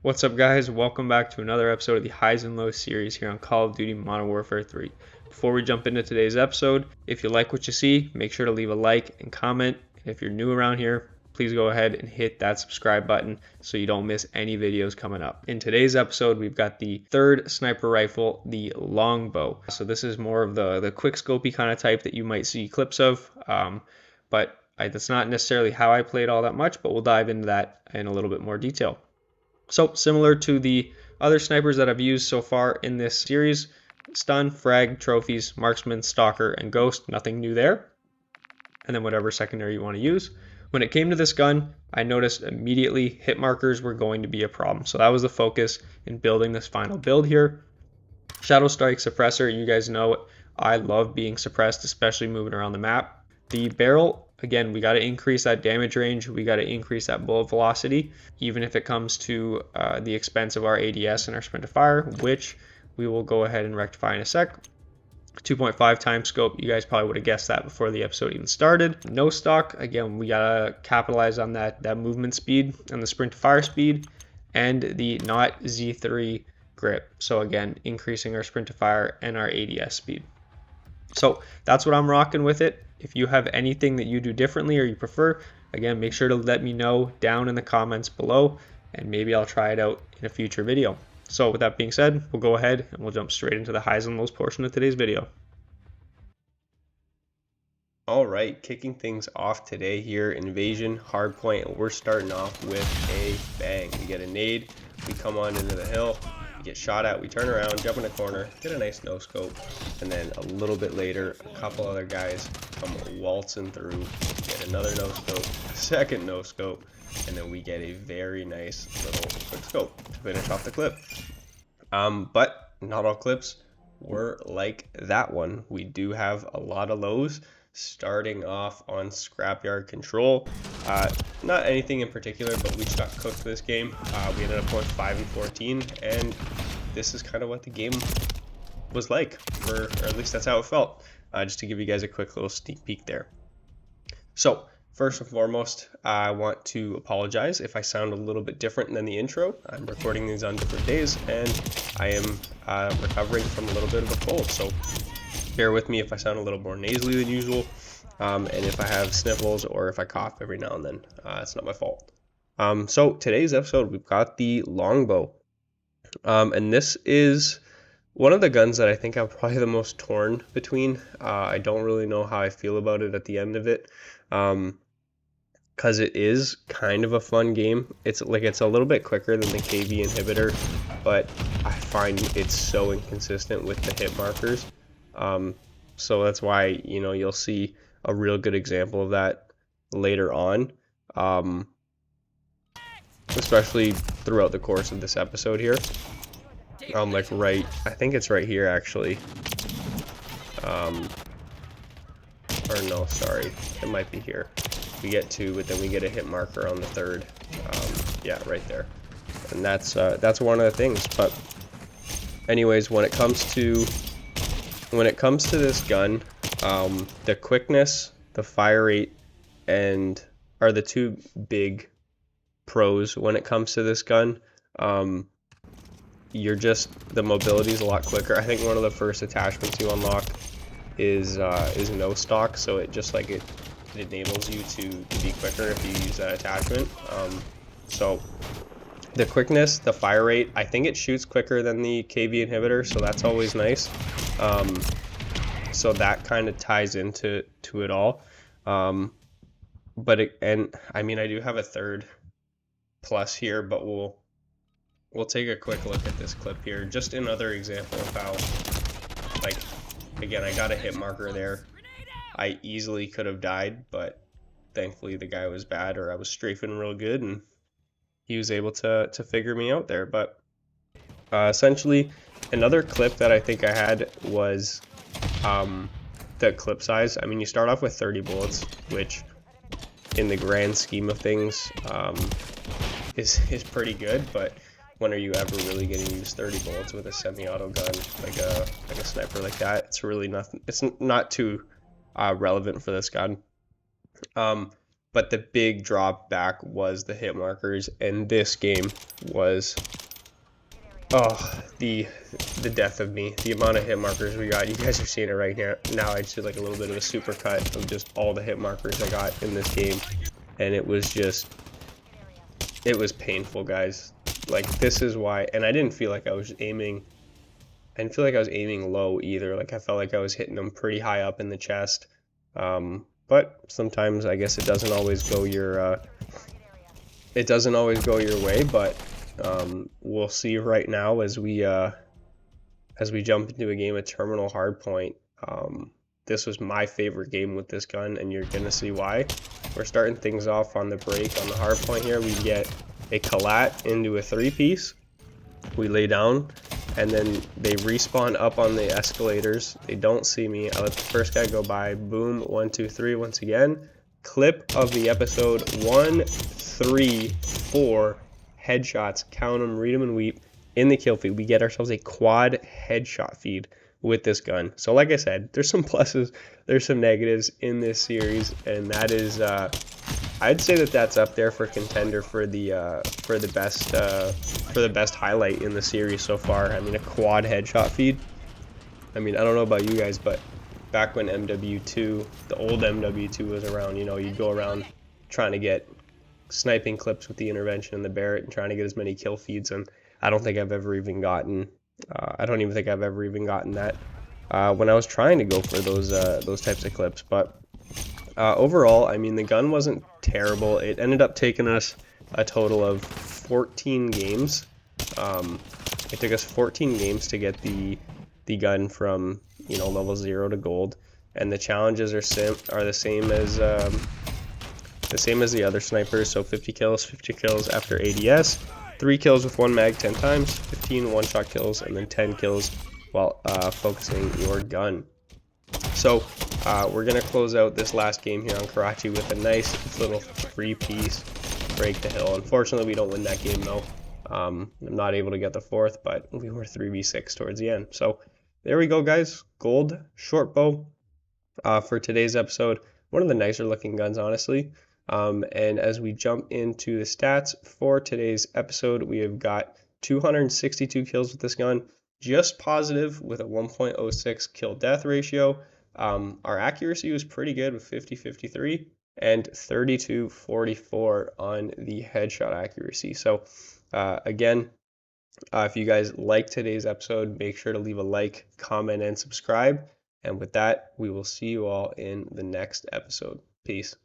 What's up, guys? Welcome back to another episode of the Highs and Lows series here on Call of Duty Modern Warfare 3. Before we jump into today's episode, if you like what you see, make sure to leave a like and comment. And if you're new around here, please go ahead and hit that subscribe button so you don't miss any videos coming up. In today's episode, we've got the third sniper rifle, the longbow. So this is more of the quick scopey kind of type that you might see clips of, but that's not necessarily how I played all that much, but we'll dive into that in a little bit more detail. So similar to the other snipers that I've used so far in this series, stun, frag, trophies, marksman, stalker, and ghost, nothing new there. And then whatever secondary you want to use. When it came to this gun, I noticed immediately hit markers were going to be a problem. So that was the focus in building this final build here. Shadow Strike Suppressor, you guys know I love being suppressed, especially moving around the map. The barrel, again, we got to increase that damage range. We got to increase that bullet velocity, even if it comes to the expense of our ADS and our sprint to fire, which we will go ahead and rectify in a sec. 2.5 times scope, you guys probably would have guessed that before the episode even started. No stock, again, we gotta capitalize on that movement speed and the sprint to fire speed, and the not Z3 grip. So again, increasing our sprint to fire and our ADS speed. So that's what I'm rocking with it. If you have anything that you do differently or you prefer, again, make sure to let me know down in the comments below, and maybe I'll try it out in a future video. So with that being said, we'll go ahead and we'll jump straight into the highs and lows portion of today's video. All right, kicking things off today here, Invasion Hardpoint, and we're starting off with a bang. We get a nade, we come on into the hill, we get shot at, we turn around, jump in a corner, get a nice no scope, and then a little bit later, a couple other guys come waltzing through, get another no scope, a second no scope, and then we get a very nice little quick scope to finish off the clip. But not all clips were like that one. We do have a lot of lows, starting off on Scrapyard Control. Not anything in particular, but we just got cooked this game. We ended up going 5-14, and this is kind of what the game was like, or at least that's how it felt. Just to give you guys a quick little sneak peek there. So first and foremost, I want to apologize if I sound a little bit different than the intro. I'm recording these on different days, and I am recovering from a little bit of a cold, so bear with me if I sound a little more nasally than usual, and if I have sniffles or if I cough every now and then. It's not my fault. So today's episode, we've got the longbow, and this is one of the guns that I think I'm probably the most torn between. I don't really know how I feel about it at the end of it. Because it is kind of a fun game. It's a little bit quicker than the KV inhibitor, but I find it's so inconsistent with the hit markers. So that's why, you'll see a real good example of that later on, especially throughout the course of this episode here. I think it's right here actually. Or no, sorry, it might be here. We get two, but then we get a hit marker on the third. Yeah, right there. And that's one of the things. But anyways, when it comes to this gun, the quickness, the fire rate, are the two big pros when it comes to this gun. The mobility is a lot quicker. I think one of the first attachments you unlock is no stock, so it just it enables you to be quicker if you use that attachment. So the quickness, the fire rate, I think it shoots quicker than the KV inhibitor, so that's always nice. So that kind of ties into it all. I do have a third plus here, but we'll take a quick look at this clip here. Just another example of how, again, I got a hit marker there. I easily could have died, but thankfully the guy was bad, or I was strafing real good, and he was able to figure me out there. But essentially, another clip that I think I had was the clip size. I mean, you start off with 30 bullets, which in the grand scheme of things is pretty good, but when are you ever really going to use 30 bullets with a semi-auto gun like a sniper like that? It's really nothing. It's not too relevant for this gun. but the big drop back was the hit markers, and this game was the death of me. The amount of hit markers we got, you guys are seeing it right now. I just did like a little bit of a super cut of just all the hit markers I got in this game, and it was painful, guys. Like, this is why, and I didn't feel like I was aiming low either. Like, I felt like I was hitting them pretty high up in the chest. But sometimes I guess it doesn't always go your way, but we'll see right now as we jump into a game of Terminal Hardpoint. This was my favorite game with this gun, and you're gonna see why. We're starting things off on the break on the hardpoint here. We get a collat into a 3-piece. We lay down, and then they respawn up on the escalators. They don't see me. I let the first guy go by. Boom, 1, 2, 3 once again. Clip of the episode, 1, 3, 4 headshots. Count them, read them, and weep. In the kill feed, we get ourselves a quad headshot feed with this gun. So like I said, there's some pluses, there's some negatives in this series, and that is, I'd say that's up there for contender for the best highlight in the series so far. I mean, a quad headshot feed. I mean, I don't know about you guys, but back when MW2, the old MW2 was around, you'd go around trying to get sniping clips with the intervention and the Barrett and trying to get as many kill feeds, and I don't think I've ever even gotten that when I was trying to go for those types of clips. But overall, I mean, the gun wasn't terrible. It ended up taking us a total of 14 games. It took us 14 games to get the gun from level 0 to gold, and the challenges are the same as the other snipers. So 50 kills after ADS, 3 kills with 1 mag 10 times, 15 one-shot kills, and then 10 kills while focusing your gun. So we're going to close out this last game here on Karachi with a nice little 3-piece break the hill. Unfortunately, we don't win that game though. I'm not able to get the 4th, but we were 3v6 towards the end. So there we go, guys. Gold short bow for today's episode. One of the nicer looking guns, honestly. And as we jump into the stats for today's episode, we have got 262 kills with this gun, just positive with a 1.06 kill death ratio. Our accuracy was pretty good with 50-53 and 32-44 on the headshot accuracy. So again, if you guys like today's episode, make sure to leave a like, comment, and subscribe. And with that, we will see you all in the next episode. Peace.